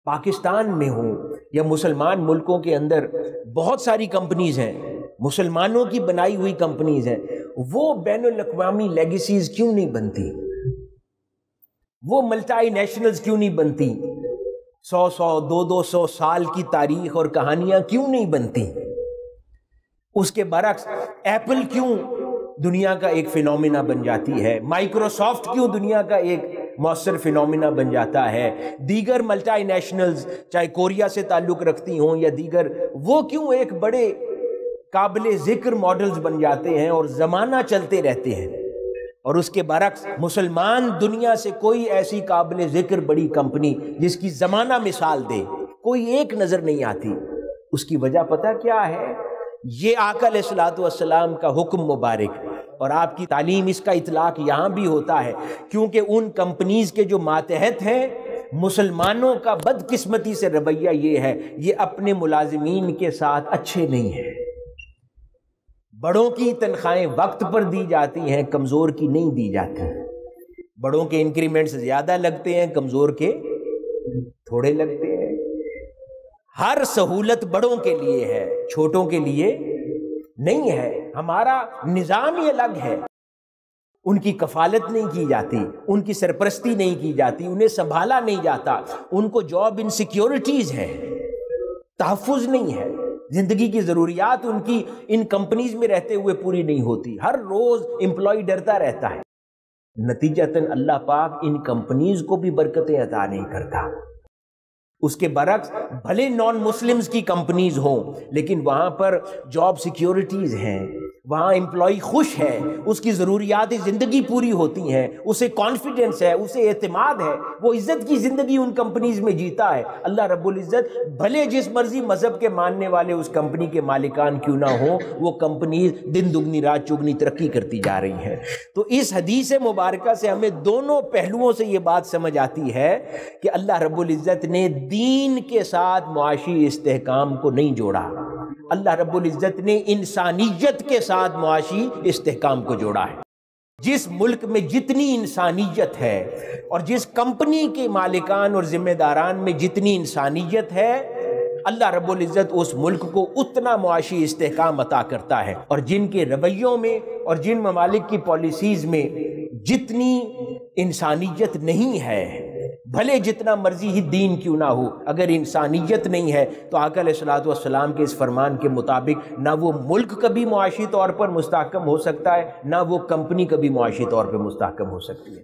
پاکستان میں ہوں یا مسلمان ملکوں کے اندر بہت ساری کمپنیز ہیں، مسلمانوں کی بنائی ہوئی کمپنیز ہیں، وہ بین الاقوامی لیگیسیز کیوں نہیں بنتی؟ وہ ملٹی نیشنلز کیوں نہیں بنتی؟ 100 سال کی تاریخ اور کہانیاں کیوں نہیں بنتی؟ اس کے برعکس ایپل کیوں دنیا کا ایک فینومینا بن جاتی ہے؟ مائکروسافٹ کیوں دنیا کا ایک مؤثر فینومینا بن جاتا ہے؟ دیگر ملٹی نیشنلز چاہے کوریا سے تعلق رکھتی ہوں یا دیگر، وہ کیوں ایک بڑے قابل ذکر ماڈلز بن جاتے ہیں اور زمانہ چلتے رہتے ہیں؟ اور اس کے برعکس مسلمان دنیا سے کوئی ایسی قابل ذکر بڑی کمپنی جس کی زمانہ مثال دے، کوئی ایک نظر نہیں آتی۔ اس کی وجہ پتہ کیا ہے؟ یہ آقا علیہ الصلوۃ والسلام کا حکم مبارک اور آپ کی تعلیم، اس کا اطلاق یہاں بھی ہوتا ہے، کیونکہ ان کمپنیز کے جو ماتحت ہیں، مسلمانوں کا بدقسمتی سے رویہ یہ ہے، یہ اپنے ملازمین کے ساتھ اچھے نہیں ہیں۔ بڑوں کی تنخواہیں وقت پر دی جاتی ہیں، کمزور کی نہیں دی جاتی۔ بڑوں کے انکریمنٹس زیادہ لگتے ہیں، کمزور کے تھوڑے لگتے ہیں۔ ہر سہولت بڑوں کے لیے ہے، چھوٹوں کے لیے نہیں ہے۔ ہمارا نظام ہی الگ ہے۔ ان کی کفالت نہیں کی جاتی، ان کی سرپرستی نہیں کی جاتی، انہیں سنبھالا نہیں جاتا، ان کو جاب انسیکیورٹیز ہے، تحفظ نہیں ہے، زندگی کی ضروریات ان کی ان کمپنیز میں رہتے ہوئے پوری نہیں ہوتی، ہر روز امپلائی ڈرتا رہتا ہے۔ نتیجتاً اللہ پاک ان کمپنیز کو بھی برکتیں عطا نہیں کرتا۔ اس کے برعکس بھلے نان مسلمز کی کمپنیز ہوں لیکن وہاں پر جاب سیکیورٹیز ہیں، وہاں امپلائی خوش ہے، اس کی ضروریات زندگی پوری ہوتی ہیں، اسے کانفیڈنس ہے، اسے اعتماد ہے، وہ عزت کی زندگی ان کمپنیز میں جیتا ہے۔ اللہ رب العزت بھلے جس مرضی مذہب کے ماننے والے اس کمپنی کے مالکان کیوں نہ ہوں، وہ کمپنیز دن دگنی رات چگنی ترقی کرتی جا رہی ہیں۔ تو اس حدیث مبارکہ سے ہمیں دونوں پہلوؤں سے یہ بات سمجھ آتی ہے کہ اللہ رب العزت نے دین کے ساتھ معاشی استحکام کو نہیں جوڑا، اللہ رب العزت نے انسانیت کے ساتھ معاشی استحکام کو جوڑا ہے۔ جس ملک میں جتنی انسانیت ہے اور جس کمپنی کے مالکان اور ذمہ داران میں جتنی انسانیت ہے، اللہ رب العزت اس ملک کو اتنا معاشی استحکام عطا کرتا ہے۔ اور جن کے رویوں میں اور جن ممالک کی پالیسیز میں جتنی انسانیت نہیں ہے، بھلے جتنا مرضی ہی دین کیوں نہ ہو، اگر انسانیت نہیں ہے تو آقا علیہ الصلوۃ والسلام کے اس فرمان کے مطابق نہ وہ ملک کبھی معاشی طور پر مستحکم ہو سکتا ہے، نہ وہ کمپنی کبھی معاشی طور پر مستحکم ہو سکتی ہے۔